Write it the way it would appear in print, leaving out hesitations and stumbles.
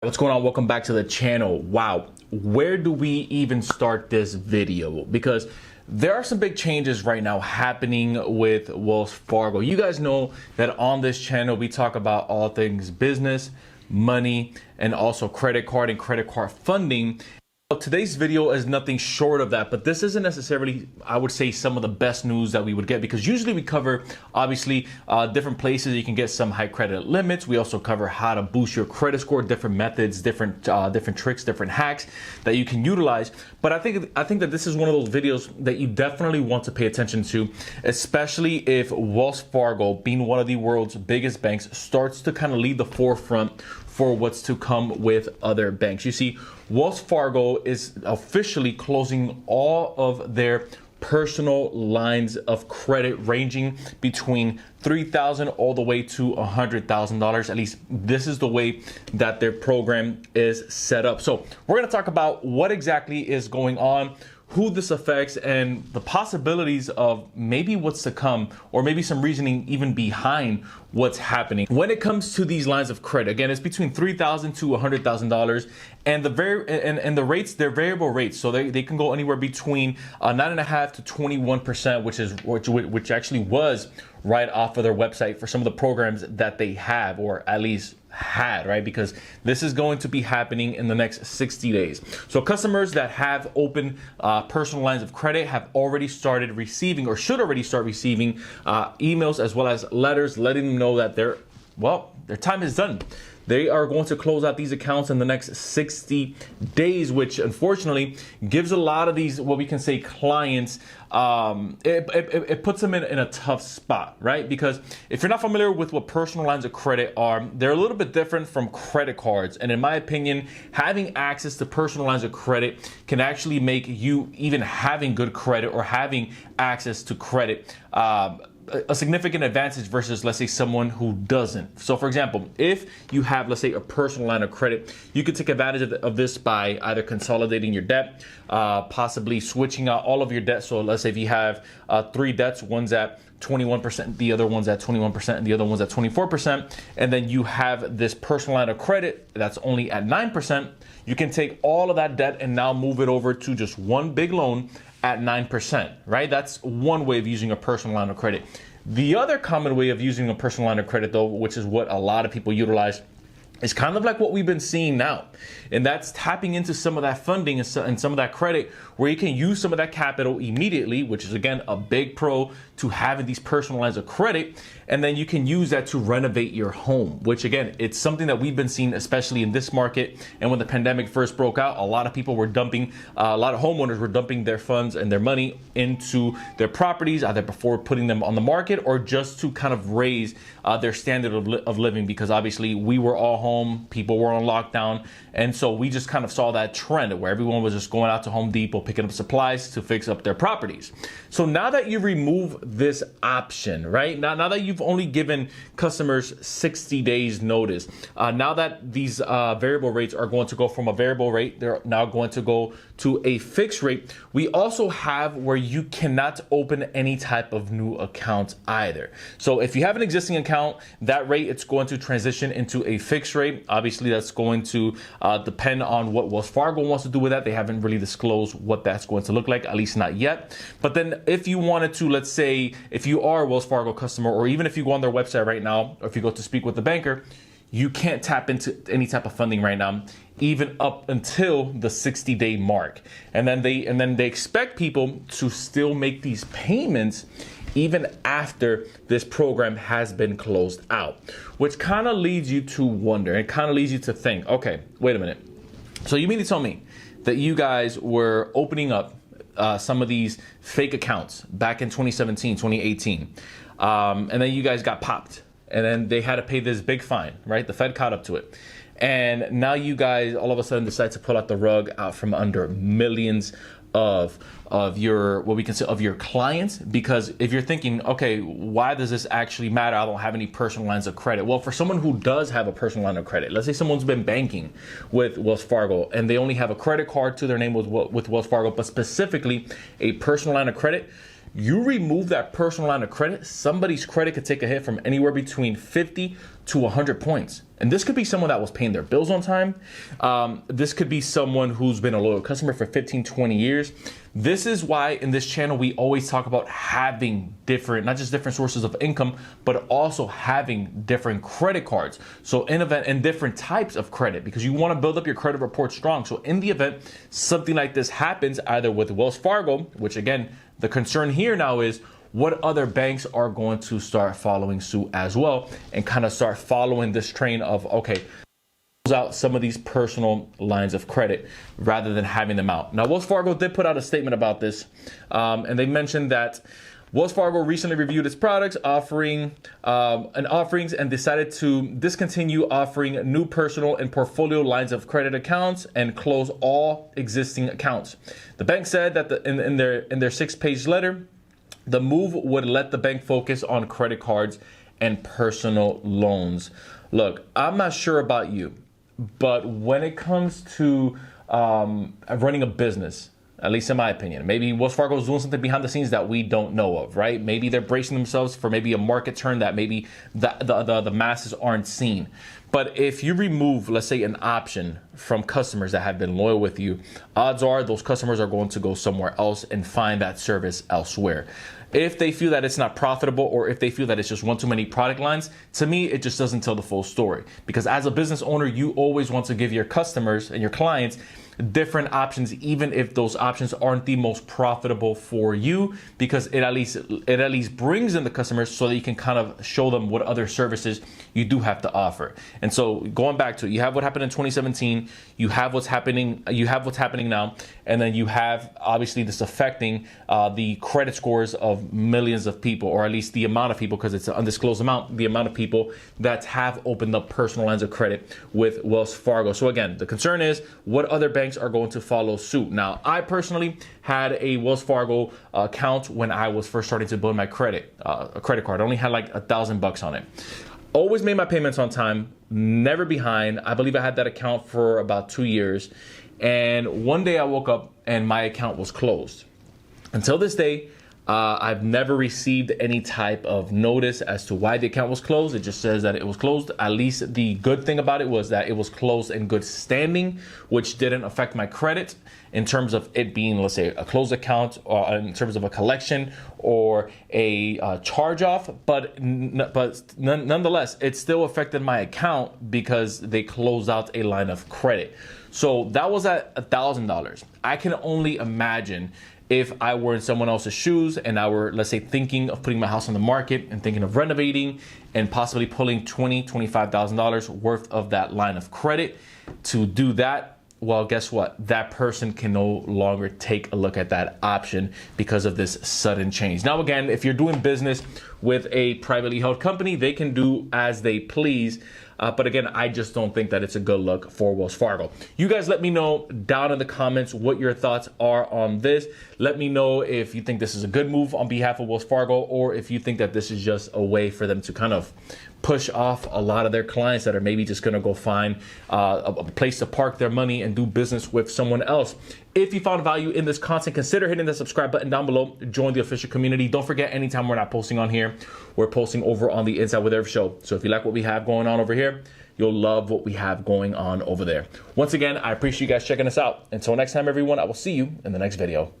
What's going on? Welcome back to the channel. Wow, where do we even start this video? Because there are some big changes right now happening with Wells Fargo. You guys know that on this channel we talk about all things business, money, and also credit card and credit card funding. Today's video is nothing short of that, but this isn't necessarily, I would say, some of the best news that we would get, because usually we cover, obviously, different places you can get some high credit limits. We also cover how to boost your credit score, different methods, different tricks, different hacks that you can utilize. But I think that this is one of those videos that you definitely want to pay attention to, especially if Wells Fargo, being one of the world's biggest banks, starts to kind of lead the forefront for what's to come with other banks. You see, Wells Fargo is officially closing all of their personal lines of credit ranging between $3,000 all the way to $100,000. At least this is the way that their program is set up. So we're going to talk about what exactly is going on, who this affects, and the possibilities of maybe what's to come, or maybe some reasoning even behind what's happening when it comes to these lines of credit. Again, it's between $3,000 to $100,000, and the rates, they're variable rates, so they can go anywhere between 9.5% to 21%, which actually was right off of their website for some of the programs that they have, or at least had, right? Because this is going to be happening in the next 60 days. So customers that have open personal lines of credit have already started receiving, or should already start receiving, emails as well as letters letting them know that their time is done. They are going to close out these accounts in the next 60 days, which unfortunately gives a lot of these, what we can say, clients, it puts them in a tough spot, right? Because if you're not familiar with what personal lines of credit are, they're a little bit different from credit cards. And in my opinion, having access to personal lines of credit can actually make you, even having good credit or having access to credit, a significant advantage versus, let's say, someone who doesn't. So for example, if you have, let's say, a personal line of credit, you could take advantage of this by either consolidating your debt, possibly switching out all of your debt. So let's say if you have 3 debts, one's at 21%, the other one's at 21%, and the other one's at 24%, and then you have this personal line of credit that's only at 9%, you can take all of that debt and now move it over to just one big loan at 9%, right? That's one way of using a personal line of credit. The other common way of using a personal line of credit, though, which is what a lot of people utilize, is kind of like what we've been seeing now. And that's tapping into some of that funding and some of that credit, where you can use some of that capital immediately, which is, again, a big pro to having these personal lines of credit. And then you can use that to renovate your home, which, again, it's something that we've been seeing, especially in this market. And when the pandemic first broke out, a lot of people were dumping, a lot of homeowners were dumping their funds and their money into their properties, either before putting them on the market or just to kind of raise their standard of living, because obviously we were all home, people were on lockdown. And so we just kind of saw that trend where everyone was just going out to Home Depot, picking up supplies to fix up their properties. So now that you remove this option, right? Now that you've only given customers 60 days notice, now that these variable rates are going to go from a variable rate, they're now going to go to a fixed rate. We also have where you cannot open any type of new account either. So if you have an existing account, that rate, it's going to transition into a fixed rate. Obviously, that's going to depend on what Wells Fargo wants to do with that. They haven't really disclosed what that's going to look like, at least not yet. But then if you wanted to, let's say, if you are a Wells Fargo customer, or even if you go on their website right now, or if you go to speak with the banker, you can't tap into any type of funding right now, even up until the 60-day mark. And then they expect people to still make these payments even after this program has been closed out, which kind of leads you to wonder, and kind of leads you to think, okay, wait a minute. So you mean to tell me that you guys were opening up some of these fake accounts back in 2017, 2018, and then you guys got popped, and then they had to pay this big fine, right? The Fed caught up to it. And now you guys all of a sudden decide to pull out the rug out from under millions of your, what we can say, of your clients. Because if you're thinking, okay, why does this actually matter? I don't have any personal lines of credit. Well, for someone who does have a personal line of credit, let's say someone's been banking with Wells Fargo and they only have a credit card to their name with Wells Fargo, but specifically a personal line of credit, You remove that personal line of credit, somebody's credit could take a hit from anywhere between 50 to 100 points. And this could be someone that was paying their bills on time. This could be someone who's been a loyal customer for 15, 20 years. This is why in this channel, we always talk about having different, not just different sources of income, but also having different credit cards. So in different types of credit, because you want to build up your credit report strong. So in the event something like this happens, either with Wells Fargo, which again, the concern here now is what other banks are going to start following suit as well and kind of start following this train of, okay, close out some of these personal lines of credit rather than having them out. Now, Wells Fargo did put out a statement about this, and they mentioned that Wells Fargo recently reviewed its products offerings and decided to discontinue offering new personal and portfolio lines of credit accounts and close all existing accounts. The bank said that in their 6-page letter, the move would let the bank focus on credit cards and personal loans. Look, I'm not sure about you, but when it comes to running a business, at least in my opinion, maybe Wells Fargo is doing something behind the scenes that we don't know of, right? Maybe they're bracing themselves for maybe a market turn that maybe the masses aren't seeing. But if you remove, let's say, an option from customers that have been loyal with you, odds are those customers are going to go somewhere else and find that service elsewhere. If they feel that it's not profitable, or if they feel that it's just one too many product lines, to me, it just doesn't tell the full story. Because as a business owner, you always want to give your customers and your clients different options, even if those options aren't the most profitable for you, because it at least brings in the customers so that you can kind of show them what other services you do have to offer. And so going back to it, you have what happened in 2017, you have what's happening now, and then you have obviously this affecting the credit scores of millions of people, or at least the amount of people, because it's an undisclosed amount, the amount of people that have opened up personal lines of credit with Wells Fargo. So again, the concern is what other banks are going to follow suit. Now, I personally had a Wells Fargo account when I was first starting to build my credit card. I only had like $1,000 on it. Always made my payments on time, never behind. I believe I had that account for about 2 years. And one day I woke up and my account was closed. Until this day, I've never received any type of notice as to why the account was closed. It just says that it was closed. At least the good thing about it was that it was closed in good standing, which didn't affect my credit in terms of it being, let's say, a closed account, or in terms of a collection or a charge off. But nonetheless, it still affected my account because they closed out a line of credit. So that was at $1,000. I can only imagine if I were in someone else's shoes and I were, let's say, thinking of putting my house on the market and thinking of renovating and possibly pulling $20,000, $25,000 worth of that line of credit to do that. Well, guess what? That person can no longer take a look at that option because of this sudden change. Now, again, if you're doing business with a privately held company, they can do as they please. But again, I just don't think that it's a good look for Wells Fargo. You guys let me know down in the comments what your thoughts are on this. Let me know if you think this is a good move on behalf of Wells Fargo, or if you think that this is just a way for them to kind of push off a lot of their clients that are maybe just going to go find a place to park their money and do business with someone else. If you found value in this content, consider hitting the subscribe button down below. Join the official community. Don't forget, anytime we're not posting on here, we're posting over on the Inside with Irv show. So if you like what we have going on over here, you'll love what we have going on over there. Once again, I appreciate you guys checking us out. Until next time, everyone, I will see you in the next video.